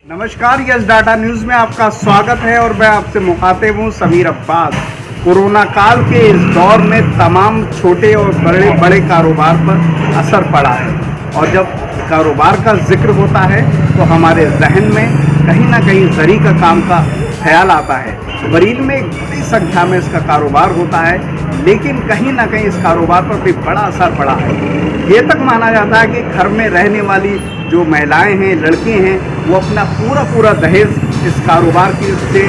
नमस्कार, yes data news में आपका स्वागत है और मैं आपसे मुखातिब हूँ समीर अब्बास। कोरोना काल के इस दौर में तमाम छोटे और बड़े बड़े कारोबार पर असर पड़ा है और जब कारोबार का जिक्र होता है तो हमारे जहन में कहीं ना कहीं जरी का काम का ख्याल आता है। बरील में एक बड़ी संख्या में इसका कारोबार होता है, लेकिन कहीं ना कहीं इस कारोबार पर भी बड़ा असर पड़ा है। ये तक माना जाता है कि घर में रहने वाली जो महिलाएं हैं, लड़के हैं, वो अपना पूरा दहेज इस कारोबार की से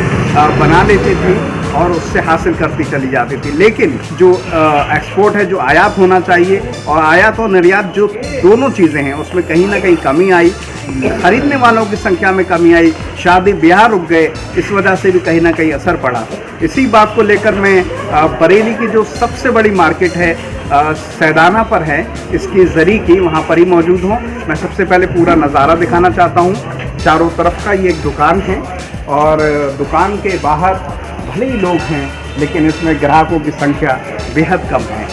बना लेते थे और उससे हासिल करती चली जाती थी। लेकिन जो एक्सपोर्ट है, जो आयात होना चाहिए, और आयात और निर्यात जो दोनों चीज़ें हैं, उसमें कहीं ना कहीं कमी आई। खरीदने वालों की संख्या में कमी आई, शादी ब्याह रुक गए, इस वजह से भी कहीं ना कहीं असर पड़ा। इसी बात को लेकर मैं बरेली की जो सबसे बड़ी मार्केट है सैदाना पर है, इसकी जरी की, वहाँ पर ही मौजूद हूँ। मैं सबसे पहले पूरा नज़ारा दिखाना चाहता हूँ। चारों तरफ का ये एक दुकान है और दुकान के बाहर भले ही लोग हैं, लेकिन इसमें ग्राहकों की संख्या बेहद कम है।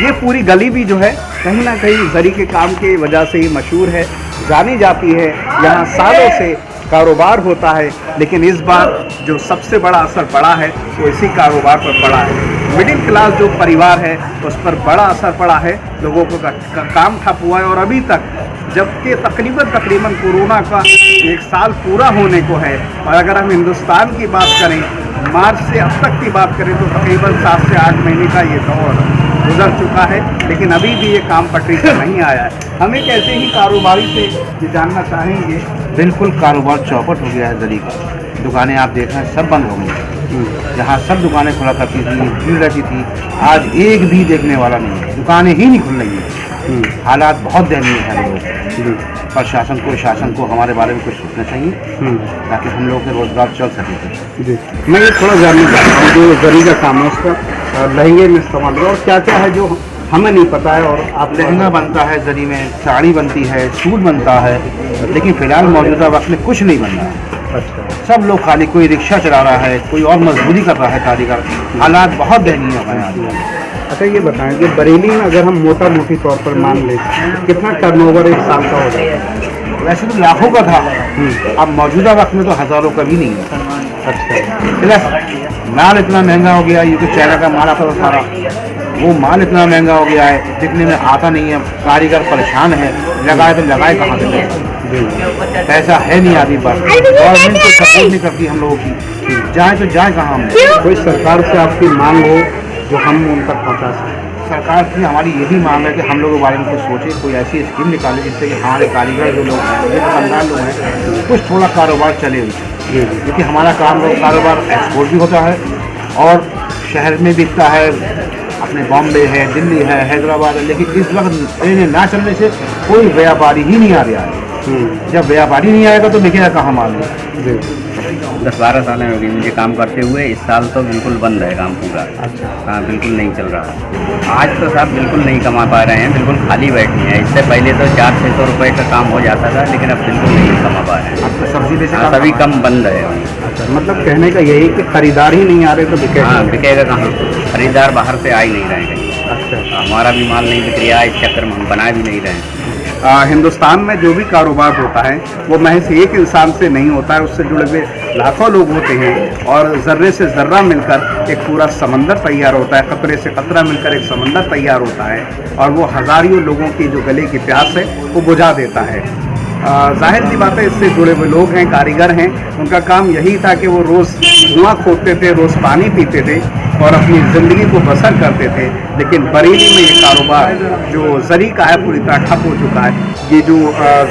ये पूरी गली भी जो है कहीं ना कहीं जरी के काम की वजह से ही मशहूर है, जानी जाती है। यहाँ सालों से कारोबार होता है, लेकिन इस बार जो सबसे बड़ा असर पड़ा है वो इसी कारोबार पर पड़ा है। मिडिल क्लास जो परिवार है उस पर बड़ा असर पड़ा है। लोगों को काम ठप हुआ है और अभी तक, जबकि तकरीबन कोरोना का 1 साल पूरा होने को है, और अगर हम हिंदुस्तान की बात करें, मार्च से अब तक की बात करें, तो तकरीबन 7 से 8 महीने का ये दौर गुजर चुका है, लेकिन अभी भी ये काम पटरी पर नहीं आया है। हम एक ऐसे ही कारोबारी से ये जानना चाहेंगे। बिल्कुल कारोबार चौपट हो गया है जरी का। दुकानें आप देख रहे हैं सब बंद हो गई। जहाँ सब दुकानें खुला करती थी, भीड़ रहती थी, आज एक भी देखने वाला नहीं है, दुकानें ही नहीं खुल रही हैं। हालात बहुत दयनीय है लोगों को। प्रशासन को, शासन को हमारे बारे में कुछ सोचना चाहिए ताकि हम लोगों के रोजगार चल सके। जी, मैं ये थोड़ा जानना चाहता हूँ, जो जरी का काम है उसका लहंगे में इस्तेमाल और क्या क्या है जो हमें नहीं पता है। और आप लहंगा बनता है जरी में, साड़ी बनती है, सूट बनता है, लेकिन फिलहाल मौजूदा वक्त में कुछ नहीं बन रहा है। अच्छा, सब लोग खाली, कोई रिक्शा चला रहा है, कोई और मजदूरी कर रहा है कारीगर। हालात बहुत दयनीय हो गए हैं। अच्छा, ये बताएं कि बरेली में अगर हम मोटी तौर पर मान लें, कितना टर्नओवर एक साल का हो जाता है? वैसे तो लाखों का था, अब मौजूदा वक्त में तो हज़ारों का भी नहीं है। अच्छा, प्लस माल इतना महंगा हो गया है, ये तो चाइना का माल आता था सारा, वो माल इतना महंगा हो गया है, दिखने में आता नहीं है। कारीगर परेशान है, लगाए तो लगाए कहाँ से लगाए? पैसा है नहीं आदमी पास, गवर्नमेंट को सपोर्ट नहीं करती हम लोगों की, जाए तो जाए कहाँ हम? कोई सरकार से आपकी मांग हो जो हम उन तक पहुँचा सकें? सरकार की हमारी यही मांग है कि हम लोगों के बारे में कुछ सोचे, कोई ऐसी स्कीम निकाले जिससे कि हमारे कारीगर जो लोग हैं, जो दुकानदार लोग हैं, कुछ थोड़ा कारोबार चले उनसे। क्योंकि हमारा कारोबार एक्सपोर्ट भी होता है और शहर में बिकता है, अपने बॉम्बे है, दिल्ली है, हैदराबाद है, लेकिन इस वक्त ट्रेनें ना चलने से कोई व्यापारी ही नहीं आ रहा है। जब व्यापारी नहीं आएगा तो बिकेगा कहाँ माल? 10-12 साल हो गई मुझे काम करते हुए। इस साल तो बिल्कुल बंद है काम पूरा। अच्छा, हाँ, बिल्कुल नहीं चल रहा। आज तो साहब बिल्कुल नहीं कमा पा रहे हैं, बिल्कुल खाली बैठे हैं। इससे पहले तो 400-600 रुपये का काम हो जाता था, लेकिन अब बिल्कुल नहीं कमा पा रहे हैं। तो सब्जी बेचे हाँ, सभी कम बंद है। अच्छा, मतलब कहने का यही कि खरीदार ही नहीं आ रहे तो बिकेगा? हाँ, बिकेगा कहाँ? खरीदार बाहर से आ ही नहीं रहे हैं कहीं। अच्छा, हमारा भी माल नहीं बिक रहा है, इस चक्कर में हम बना भी नहीं रहे हैं। हिंदुस्तान में जो भी कारोबार होता है वो महज एक इंसान से नहीं होता है, उससे जुड़े हुए लाखों लोग होते हैं और ज़र्रे से ज़र्रा मिलकर एक पूरा समंदर तैयार होता है, कतरे से कतरा मिलकर एक समंदर तैयार होता है और वो हज़ारों लोगों की जो गले की प्यास है वो बुझा देता है। जाहिर सी बात है, इससे जुड़े हुए लोग हैं, कारीगर हैं, उनका काम यही था कि वो रोज़ कुआं खोदते थे, रोज़ पानी पीते थे और अपनी ज़िंदगी को बसर करते थे। लेकिन बरेली में ये कारोबार जो जरी का है पूरी तरह ठप हो चुका है। ये जो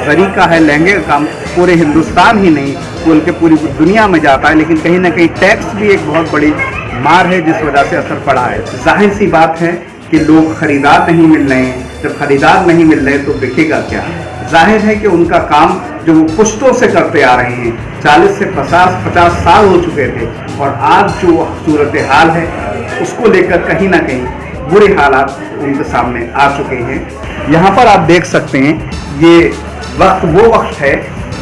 जरी का है, लहंगे का काम, पूरे हिंदुस्तान ही नहीं बल्कि पूरी दुनिया में जाता है, लेकिन कहीं ना कहीं टैक्स भी एक बहुत बड़ी मार है जिस वजह से असर पड़ा है। जाहिर सी बात है कि लोग खरीदार नहीं मिल रहे हैं। जब खरीदार नहीं मिल रहे तो बिकेगा क्या? जाहिर है कि उनका काम जो वो पुश्तों से करते आ रहे हैं, 40 से 50 साल हो चुके थे, और आज जो सूरत हाल है उसको लेकर कहीं ना कहीं बुरे हालात उनके सामने आ चुके हैं। यहाँ पर आप देख सकते हैं, ये वक्त वो वक्त है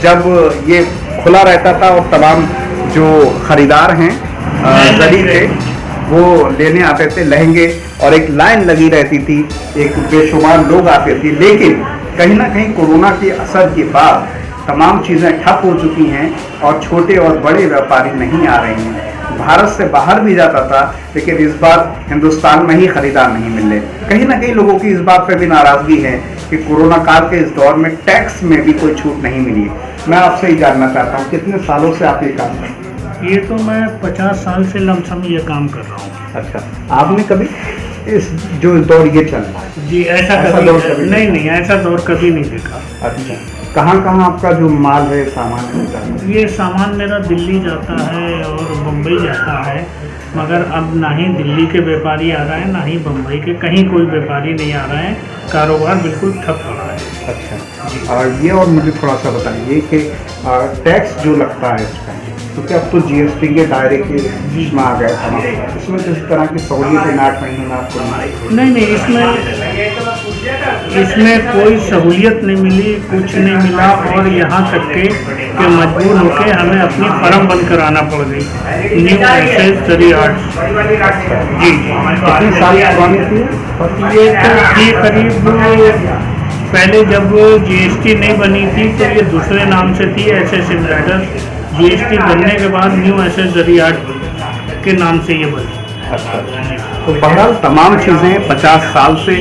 जब ये खुला रहता था और तमाम जो खरीदार हैं जरी के, वो लेने आते थे लहंगे और एक लाइन लगी रहती थी, एक बेशुमार लोग आते थे। लेकिन कहीं ना कहीं कोरोना के असर के बाद तमाम चीज़ें ठप हो चुकी हैं और छोटे और बड़े व्यापारी नहीं आ रहे हैं। भारत से बाहर भी जाता था, लेकिन इस बार हिंदुस्तान में ही खरीदार नहीं मिले। कहीं ना कहीं लोगों की इस बात पर भी नाराज़गी है कि कोरोना काल के इस दौर में टैक्स में भी कोई छूट नहीं मिली। मैं आपसे ही जानना चाहता हूँ, कितने सालों से आप ये काम कर रहे हैं? ये तो मैं 50 साल से लमसम ये काम कर रहा हूँ। अच्छा, आपने कभी इस जो दौर ये चल रहा है जी ऐसा दौर कभी नहीं, ऐसा दौर कभी नहीं देखा। अच्छा, कहाँ कहाँ आपका जो माल है सामान है? ये सामान मेरा दिल्ली जाता है और बम्बई जाता है, मगर अब ना ही दिल्ली के व्यापारी आ रहे हैं ना ही बम्बई के, कहीं कोई व्यापारी नहीं आ रहे हैं। कारोबार बिल्कुल ठप पड़ा है। अच्छा, और ये और मुझे थोड़ा सा बताइए कि टैक्स जो लगता है इसका, क्योंकि अब तो जीएसटी के दायरे के बीच में आ गए तमाम, इसमें किस तरह की सहूलियतें 8 महीने में आपको? नहीं, इसमें कोई सहूलियत नहीं मिली, कुछ नहीं मिला, और यहाँ तक के मजबूर होकर हमें अपनी फर्म बंद कराना पड़ गई। न्यू एसेज जरी आर्ट्स जी कितने साल पुरानी थी ये तो थी करीब, पहले जब जीएसटी नहीं बनी थी तो ये दूसरे नाम से थी एसएस एम्ब्रॉयडर्स। जीएसटी बनने के बाद न्यू एसेज जरी आर्ट के नाम से ये बनी। अच्छा, तो बहरहाल तमाम चीज़ें 50 साल से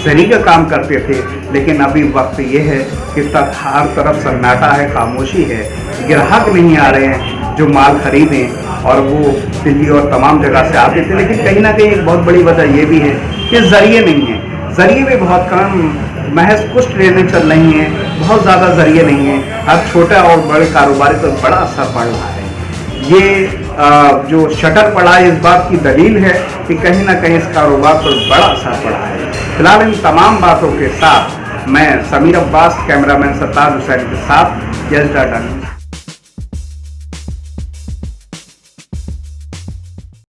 जरी का काम करते थे, लेकिन अभी वक्त ये है कि हर तरफ सन्नाटा है, खामोशी है, ग्राहक नहीं आ रहे हैं जो माल खरीदें, और वो दिल्ली और तमाम जगह से आते थे। लेकिन कहीं ना कहीं एक बहुत बड़ी वजह ये भी है कि जरिए नहीं हैं, जरिए भी बहुत कम, महज कुछ ट्रेनें चल रही हैं, बहुत ज़्यादा जरिए नहीं हैं। हर छोटा और बड़े कारोबारी पर बड़ा असर पड़ रहा है। ये जो शटर पड़ा है इस बात की दलील है कि कहीं ना कहीं इस कारोबार पर बड़ा असर पड़ा है। फिलहाल इन तमाम बातों के साथ मैं समीर अब्बास, कैमरामैन सत्तार हुसैन के साथ, यस डाटा न्यूज़।